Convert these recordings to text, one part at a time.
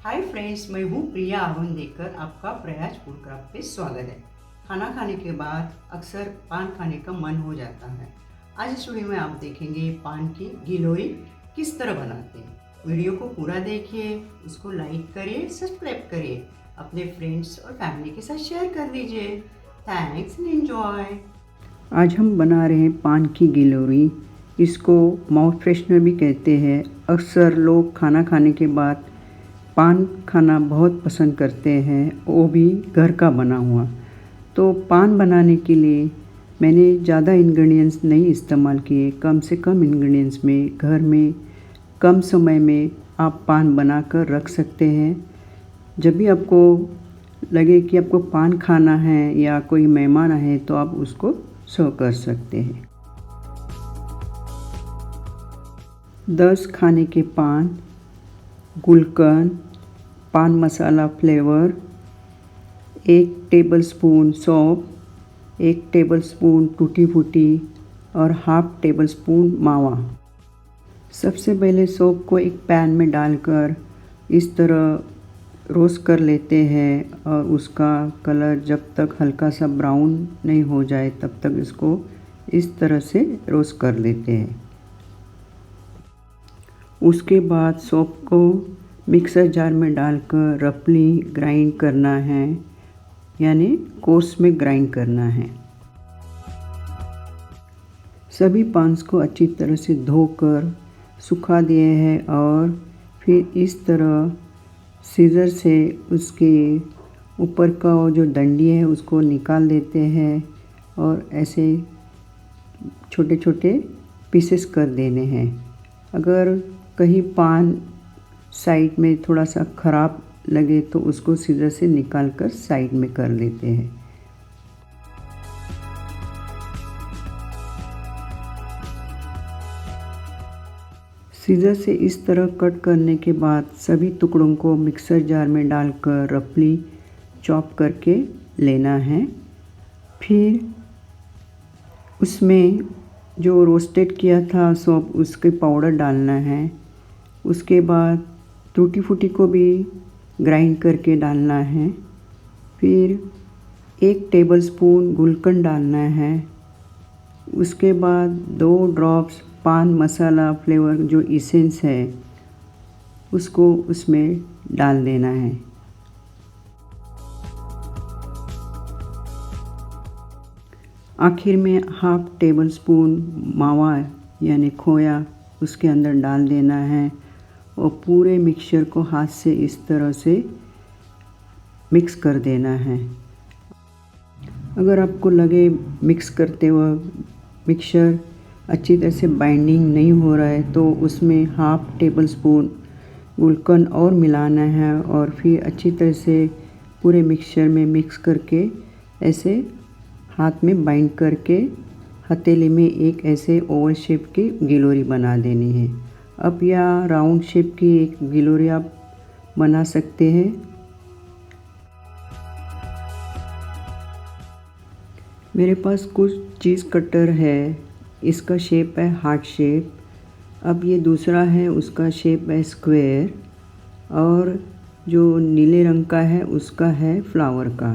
Hi friends, मैं हूँ प्रिया आवन देकर आपका प्रयास फूड क्राफ्ट पे स्वागत है। खाना खाने के बाद अक्सर पान खाने का मन हो जाता है। आज इस वीडियो में आप देखेंगे पान की गिलोरी किस तरह बनाते हैं। वीडियो को पूरा देखिए, उसको लाइक करिए, सब्सक्राइब करिए, अपने फ्रेंड्स और फैमिली के साथ शेयर कर दीजिए। Thanks and enjoy. आज हम बना रहे हैं पान की गिलोरी। इसको माउथ फ्रेशनर भी कहते हैं। अक्सर लोग खाना खाने के बाद पान खाना बहुत पसंद करते हैं, वो भी घर का बना हुआ। तो पान बनाने के लिए मैंने ज़्यादा इंग्रेडिएंट्स नहीं इस्तेमाल किए। कम से कम इंग्रेडिएंट्स में घर में कम समय में आप पान बनाकर रख सकते हैं। जब भी आपको लगे कि आपको पान खाना है या कोई मेहमान आए तो आप उसको सर्व कर सकते हैं। 10 खाने के पान, गुलकंद, पान मसाला फ्लेवर, 1 टेबलस्पून सौंफ, 1 टेबलस्पून टूटी फूटी और हाफ टेबलस्पून मावा। सबसे पहले सौंफ को एक पैन में डालकर इस तरह रोस्ट कर लेते हैं और उसका कलर जब तक हल्का सा ब्राउन नहीं हो जाए तब तक इसको इस तरह से रोस्ट कर लेते हैं। उसके बाद सौंफ को मिक्सर जार में डालकर रफली ग्राइंड करना है, यानी कोर्स में ग्राइंड करना है। सभी पान्स को अच्छी तरह से धोकर सुखा दिए हैं और फिर इस तरह सीजर से उसके ऊपर का जो डंडी है उसको निकाल देते हैं और ऐसे छोटे छोटे पीसेस कर देने हैं। अगर कहीं पान साइड में थोड़ा सा ख़राब लगे तो उसको सीजर से निकाल कर साइड में कर लेते हैं। सीजर से इस तरह कट करने के बाद सभी टुकड़ों को मिक्सर जार में डालकर रफली चॉप करके लेना है। फिर उसमें जो रोस्टेड किया था सौंफ उसके पाउडर डालना है। उसके बाद टूटी फूटी को भी ग्राइंड करके डालना है। फिर 1 टेबलस्पून गुलकंद डालना है। उसके बाद 2 ड्रॉप्स पान मसाला फ्लेवर जो इसेंस है उसको उसमें डाल देना है। आखिर में हाफ टेबलस्पून मावा यानी खोया उसके अंदर डाल देना है और पूरे मिक्सचर को हाथ से इस तरह से मिक्स कर देना है। अगर आपको लगे मिक्स करते वक्त मिक्सचर अच्छी तरह से बाइंडिंग नहीं हो रहा है तो उसमें हाफ टेबलस्पून गुलकंद और मिलाना है और फिर अच्छी तरह से पूरे मिक्सचर में मिक्स करके ऐसे हाथ में बाइंड करके हथेली में एक ऐसे ओवल शेप की गिलोरी बना देनी है। अब या राउंड शेप की एक गिलोरी आप बना सकते हैं। मेरे पास कुछ चीज़ कटर है, इसका शेप है हार्ट शेप। अब ये दूसरा है उसका शेप है स्क्वायर और जो नीले रंग का है उसका है फ्लावर का।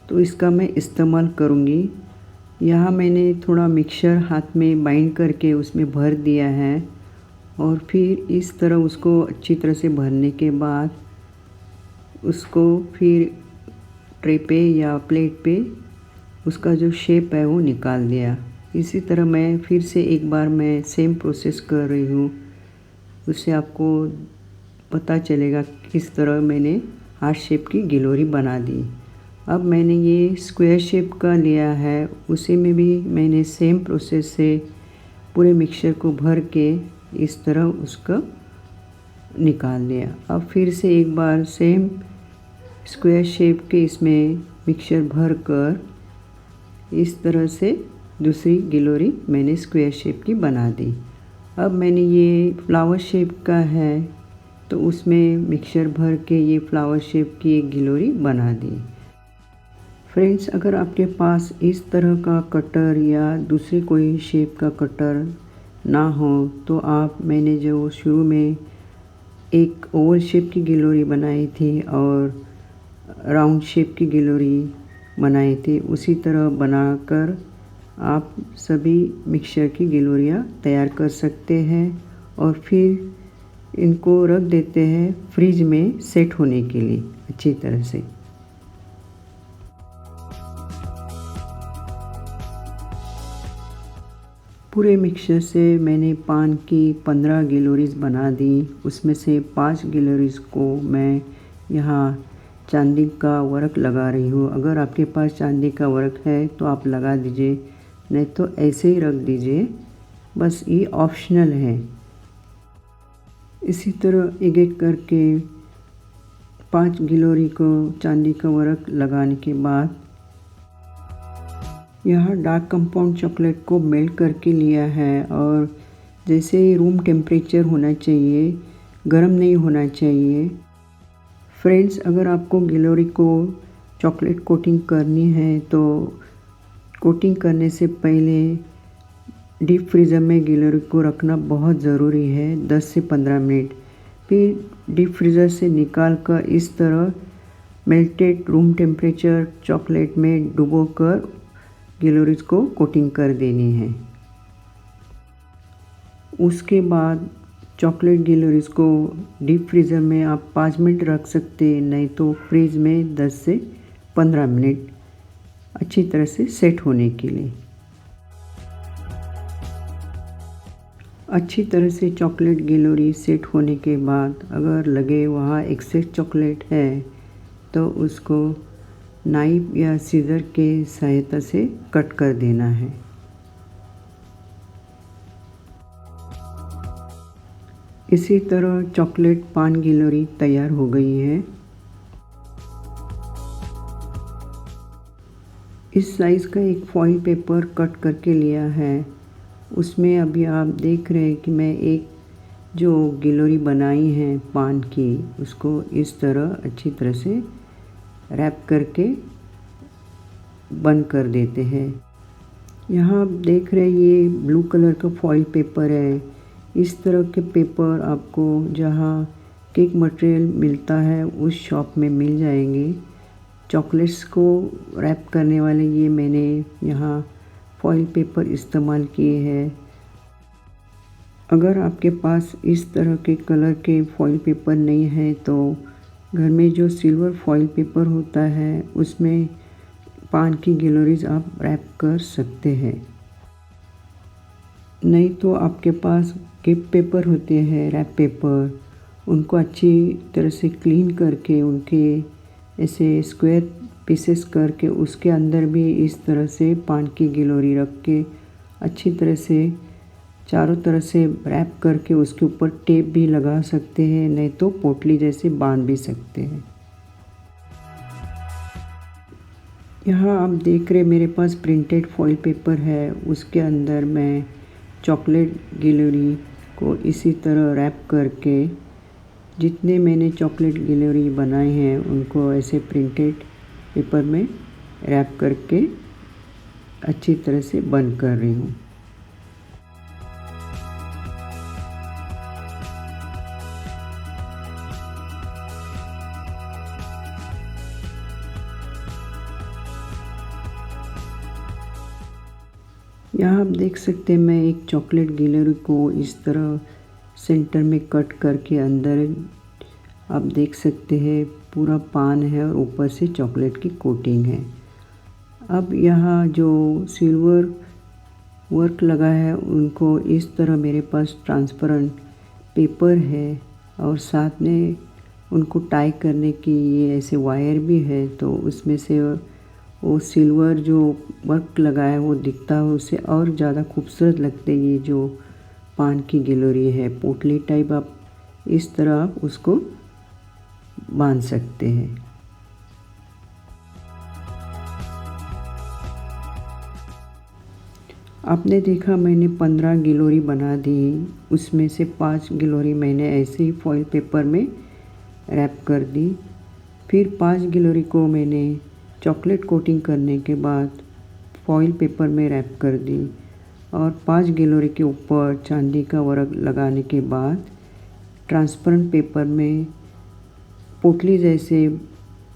तो इसका मैं इस्तेमाल करूँगी। यहाँ मैंने थोड़ा मिक्सचर हाथ में बाइंड करके उसमें भर दिया है और फिर इस तरह उसको अच्छी तरह से भरने के बाद उसको फिर ट्रे पे या प्लेट पे उसका जो शेप है वो निकाल दिया। इसी तरह मैं फिर से एक बार मैं सेम प्रोसेस कर रही हूँ, उससे आपको पता चलेगा किस तरह मैंने हार्ट शेप की गिलोरी बना दी। अब मैंने ये स्क्वायर शेप का लिया है, उसी में भी मैंने सेम प्रोसेस से पूरे मिक्सचर को भर के इस तरह उसका निकाल लिया। अब फिर से एक बार सेम स्क्वायर शेप के इसमें मिक्सचर भर कर इस तरह से दूसरी गिलोरी मैंने स्क्वायर शेप की बना दी। अब मैंने ये फ्लावर शेप का है तो उसमें मिक्सचर भर के ये फ्लावर शेप की एक गिलोरी बना दी। फ्रेंड्स, अगर आपके पास इस तरह का कटर या दूसरी कोई शेप का कटर ना हो तो आप मैंने जो शुरू में एक ओवल शेप की गिलोरी बनाई थी और राउंड शेप की गिलोरी बनाई थी। उसी तरह बनाकर आप सभी मिक्सचर की गिलोरियाँ तैयार कर सकते हैं और फिर इनको रख देते हैं फ्रिज में सेट होने के लिए अच्छी तरह से। पूरे मिक्सचर से मैंने पान की 15 गिलोरीज बना दी। उसमें से 5 गिलोरीज को मैं यहाँ चांदी का वर्क लगा रही हूँ। अगर आपके पास चांदी का वर्क है तो आप लगा दीजिए, नहीं तो ऐसे ही रख दीजिए, बस ये ऑप्शनल है। इसी तरह एक एक करके 5 गिलोरी को चांदी का वर्क लगाने के बाद यहाँ डार्क कंपाउंड चॉकलेट को मेल्ट करके लिया है और जैसे ही रूम टेम्परेचर होना चाहिए, गर्म नहीं होना चाहिए। फ्रेंड्स, अगर आपको गिलोरी को चॉकलेट कोटिंग करनी है तो कोटिंग करने से पहले डीप फ्रीज़र में गिलोरी को रखना बहुत ज़रूरी है, 10 से 15 मिनट। फिर डीप फ्रीज़र से निकाल कर इस तरह मेल्टेड रूम टेम्परेचर चॉकलेट में डुबोकर गिलोरीज को कोटिंग कर देनी है। उसके बाद चॉकलेट गिलोरीज को डीप फ्रीज़र में आप 5 मिनट रख सकते हैं, नहीं तो फ्रीज में 10 से 15 मिनट अच्छी तरह से सेट होने के लिए। अच्छी तरह से चॉकलेट गिलोरी सेट होने के बाद अगर लगे वहाँ एक्सेस चॉकलेट है तो उसको नाइफ या सीजर के सहायता से कट कर देना है। इसी तरह चॉकलेट पान गिलोरी तैयार हो गई है। इस साइज़ का एक फॉइल पेपर कट करके लिया है। उसमें अभी आप देख रहे हैं कि मैं एक जो गिलोरी बनाई है पान की, उसको इस तरह अच्छी तरह से रैप करके बंद कर देते हैं। यहाँ आप देख रहे हैं ये ब्लू कलर का फॉइल पेपर है। इस तरह के पेपर आपको जहाँ केक मटेरियल मिलता है उस शॉप में मिल जाएंगे। चॉकलेट्स को रैप करने वाले ये मैंने यहाँ फॉइल पेपर इस्तेमाल किए हैं। अगर आपके पास इस तरह के कलर के फॉइल पेपर नहीं है तो घर में जो सिल्वर फॉइल पेपर होता है उसमें पान की गिलोरीज आप रैप कर सकते हैं। नहीं तो आपके पास गिफ्ट पेपर होते हैं, रैप पेपर, उनको अच्छी तरह से क्लीन करके उनके ऐसे स्क्वायर पीसेस करके उसके अंदर भी इस तरह से पान की गिलोरी रख के अच्छी तरह से चारों तरफ से रैप करके उसके ऊपर टेप भी लगा सकते हैं, नहीं तो पोटली जैसे बांध भी सकते हैं। यहाँ आप देख रहे मेरे पास प्रिंटेड फॉइल पेपर है, उसके अंदर मैं चॉकलेट गिलोरी को इसी तरह रैप करके जितने मैंने चॉकलेट गिलोरी बनाए हैं उनको ऐसे प्रिंटेड पेपर में रैप करके अच्छी तरह से बंद कर रही हूँ। यहाँ आप देख सकते हैं मैं एक चॉकलेट गिलोरी को इस तरह सेंटर में कट करके अंदर आप देख सकते हैं पूरा पान है और ऊपर से चॉकलेट की कोटिंग है। अब यहाँ जो सिल्वर वर्क लगा है उनको इस तरह मेरे पास ट्रांसपेरेंट पेपर है और साथ में उनको टाई करने की ये ऐसे वायर भी है, तो उसमें से वो सिल्वर जो वर्क लगा है वो दिखता है, उससे और ज़्यादा खूबसूरत लगते ये जो पान की गिलोरी है। पोटली टाइप आप इस तरह आप उसको बांध सकते हैं। आपने देखा मैंने 15 गिलोरी बना दी, उसमें से 5 गिलोरी मैंने ऐसे ही फॉइल पेपर में रैप कर दी। फिर 5 गिलोरी को मैंने चॉकलेट कोटिंग करने के बाद फॉइल पेपर में रैप कर दी और 5 गिलोरी के ऊपर चांदी का वर्क लगाने के बाद ट्रांसपेरेंट पेपर में पोटली जैसे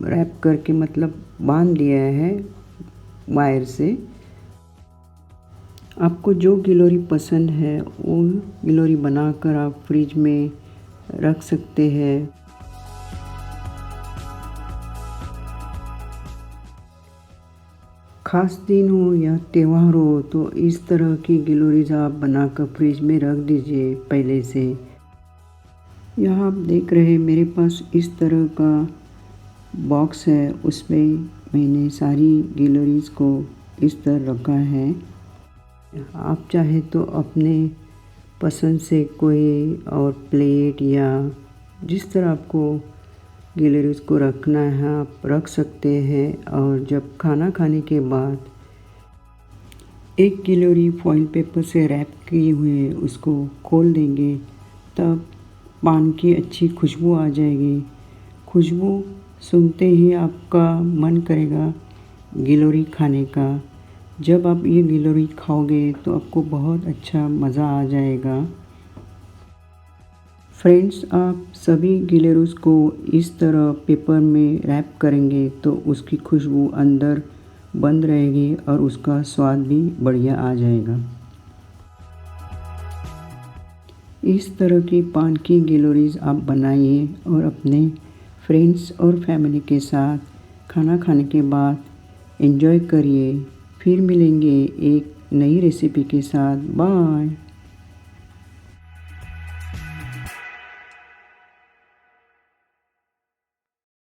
रैप करके मतलब बांध दिया है वायर से। आपको जो गिलोरी पसंद है वो गिलोरी बनाकर आप फ्रिज में रख सकते हैं। ख़ास दिन हो या त्यौहार हो तो इस तरह की गिलोरीज आप बनाकर फ्रिज में रख दीजिए पहले से। यहाँ आप देख रहे हैं मेरे पास इस तरह का बॉक्स है, उसमें मैंने सारी गिलोरीज को इस तरह रखा है। आप चाहे तो अपने पसंद से कोई और प्लेट या जिस तरह आपको गिलोरीज को रखना है आप रख सकते हैं। और जब खाना खाने के बाद एक गिलोरी फॉइल पेपर से रैप किए हुए उसको खोल देंगे, तब पान की अच्छी खुशबू आ जाएगी। खुशबू सुनते ही आपका मन करेगा गिलोरी खाने का। जब आप ये गिलोरी खाओगे तो आपको बहुत अच्छा मज़ा आ जाएगा। फ्रेंड्स, आप सभी गिलोरीज को इस तरह पेपर में रैप करेंगे तो उसकी खुशबू अंदर बंद रहेगी और उसका स्वाद भी बढ़िया आ जाएगा। इस तरह की पान की गिलोरीज आप बनाइए और अपने फ्रेंड्स और फैमिली के साथ खाना खाने के बाद एंजॉय करिए। फिर मिलेंगे एक नई रेसिपी के साथ। बाय।